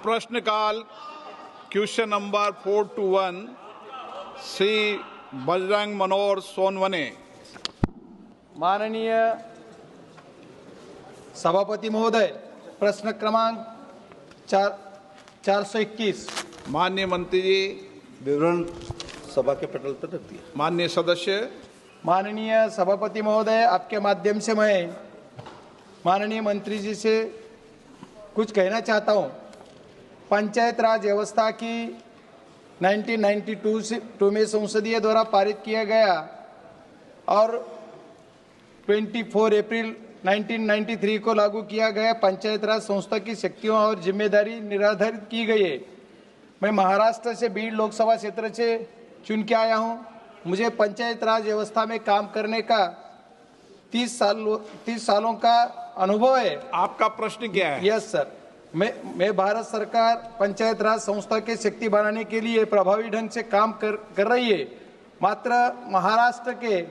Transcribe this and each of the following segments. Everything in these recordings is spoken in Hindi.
प्रश्नकाल क्वेश्चन नंबर 421 श्री बजरंग मनोहर सोनवने। माननीय सभापति महोदय, प्रश्न क्रमांक 421। माननीय मंत्री जी, विवरण सभा के पटल पर रख दिया। माननीय सदस्य। माननीय सभापति महोदय, आपके माध्यम से मैं माननीय मंत्री जी से कुछ कहना चाहता हूं। पंचायत राज व्यवस्था की 1992 में संसदीय द्वारा पारित किया गया और 24 अप्रैल 1993 को लागू किया गया पंचायत राज संस्था की शक्तियों और जिम्मेदारी निर्धारित की गई है। मैं महाराष्ट्र से बीड लोकसभा क्षेत्र से चुन के आया हूं। मुझे पंचायत राज व्यवस्था में काम करने का 30 सालों का अनुभव है। आपका प्रश्न क्या है? यस सर, मैं भारत सरकार पंचायत राज संस्था के शक्ति बनाने के लिए प्रभावी ढंग से काम कर रही है। मात्र महाराष्ट्र के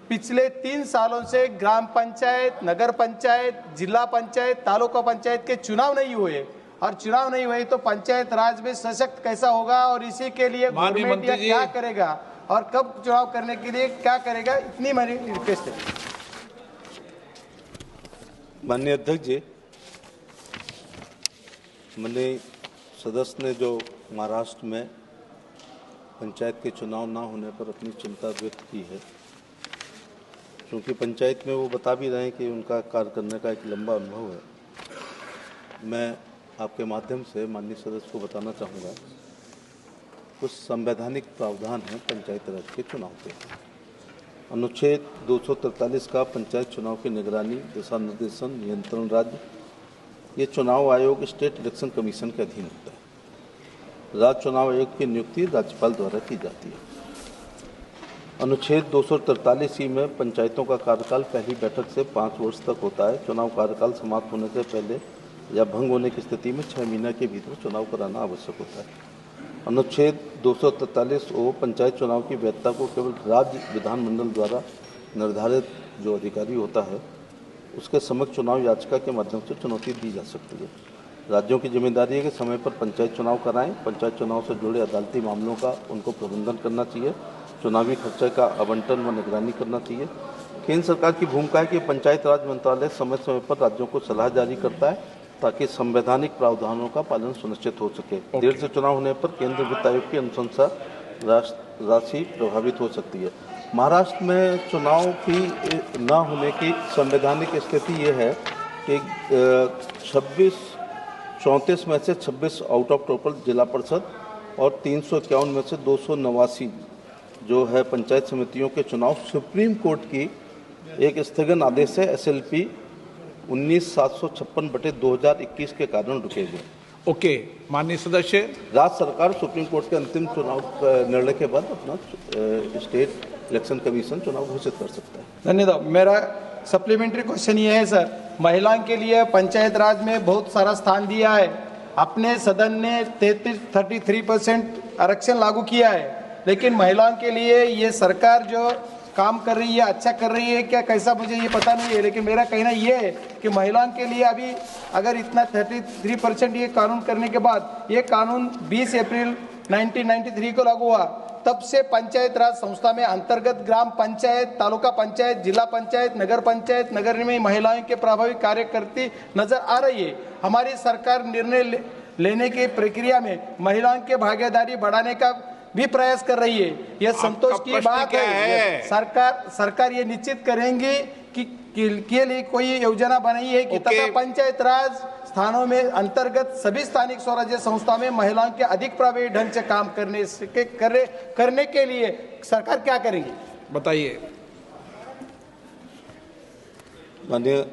पिछले 3 सालों से ग्राम पंचायत, नगर पंचायत, जिला पंचायत, तालुका पंचायत के चुनाव नहीं हुए और चुनाव नहीं हुए तो पंचायत राज में सशक्त कैसा होगा और इसी के लिए गवर्नमेंट क्या करेगा और कब चुनाव करने के लिए क्या करेगा, इतनी मेरी रिक्वेस्ट है। माननीय अध्यक्ष जी, माननीय सदस्य ने जो महाराष्ट्र में पंचायत के चुनाव ना होने पर अपनी चिंता व्यक्त की है, क्योंकि पंचायत में वो बता भी रहे हैं कि उनका कार्य करने का एक लंबा अनुभव है। मैं आपके माध्यम से माननीय सदस्य को बताना चाहूँगा, कुछ संवैधानिक प्रावधान हैं पंचायत राज के चुनाव के। अनुच्छेद 243 का पंचायत चुनाव की निगरानी, दिशा निर्देशन, नियंत्रण राज्य, ये चुनाव आयोग स्टेट इलेक्शन कमीशन के अधीन होता है। राज्य चुनाव आयोग की नियुक्ति राज्यपाल द्वारा की जाती है। अनुच्छेद 243 में पंचायतों का कार्यकाल पहली बैठक से 5 वर्ष तक होता है। चुनाव कार्यकाल समाप्त होने से पहले या भंग होने की स्थिति में 6 महीने के भीतर चुनाव कराना आवश्यक होता है। अनुच्छेद 243 पंचायत चुनाव की वैधता को केवल राज्य विधानमंडल द्वारा निर्धारित जो अधिकारी होता है उसके समक्ष चुनाव याचिका के माध्यम से चुनौती दी जा सकती है। राज्यों की जिम्मेदारी है कि समय पर पंचायत चुनाव कराएं। पंचायत चुनाव से जुड़े अदालती मामलों का उनको प्रबंधन करना चाहिए। चुनावी खर्चे का आवंटन व निगरानी करना चाहिए। केंद्र सरकार की भूमिका है कि पंचायत राज मंत्रालय समय समय पर राज्यों को सलाह जारी करता है ताकि संवैधानिक प्रावधानों का पालन सुनिश्चित हो सके। देर से चुनाव होने पर केंद्रीय वित्त आयोग की अनुशंसा राशि प्रभावित हो सकती है। महाराष्ट्र में चुनाव की न होने की संवैधानिक स्थिति ये है कि 34 में से 26 आउट ऑफ टोटल जिला परिषद और 351 में से 289 जो है पंचायत समितियों के चुनाव सुप्रीम कोर्ट की एक स्थगन आदेश है SLP 19/756/2021 के कारण रुके गए। ओके, माननीय सदस्य। राज्य सरकार सुप्रीम कोर्ट के अंतिम चुनाव निर्णय के बाद अपना स्टेट इलेक्शन कमीशन चुनाव घोषित कर सकता है। धन्यवाद। मेरा सप्लीमेंट्री क्वेश्चन ये है सर, महिलाओं के लिए पंचायत राज में बहुत सारा स्थान दिया है। अपने सदन ने 33% आरक्षण लागू किया है, लेकिन महिलाओं के लिए ये सरकार जो काम कर रही है अच्छा कर रही है क्या, कैसा मुझे ये पता नहीं है, लेकिन मेरा कहना ये है कि महिलाओं के लिए अभी अगर इतना 33% ये कानून करने के बाद, ये कानून 20 अप्रैल 1993 को लागू हुआ, तब से पंचायत राज संस्था में अंतर्गत ग्राम पंचायत, तालुका पंचायत, जिला पंचायत, नगर में महिलाओं के प्रभावी कार्य करती नजर आ रही है। हमारी सरकार निर्णय लेने की प्रक्रिया में महिलाओं की भागीदारी बढ़ाने का भी प्रयास कर रही है। यह संतोष की बात है। सरकार ये निश्चित करेंगी कि के लिए कोई योजना बनाई है कि तथा पंचायत राज स्थानों में अंतर्गत सभी स्थानिक स्वराज्य संस्था में महिलाओं के अधिक प्रभावी ढंग से काम करने के लिए सरकार क्या करेगी, बताइए। माननीय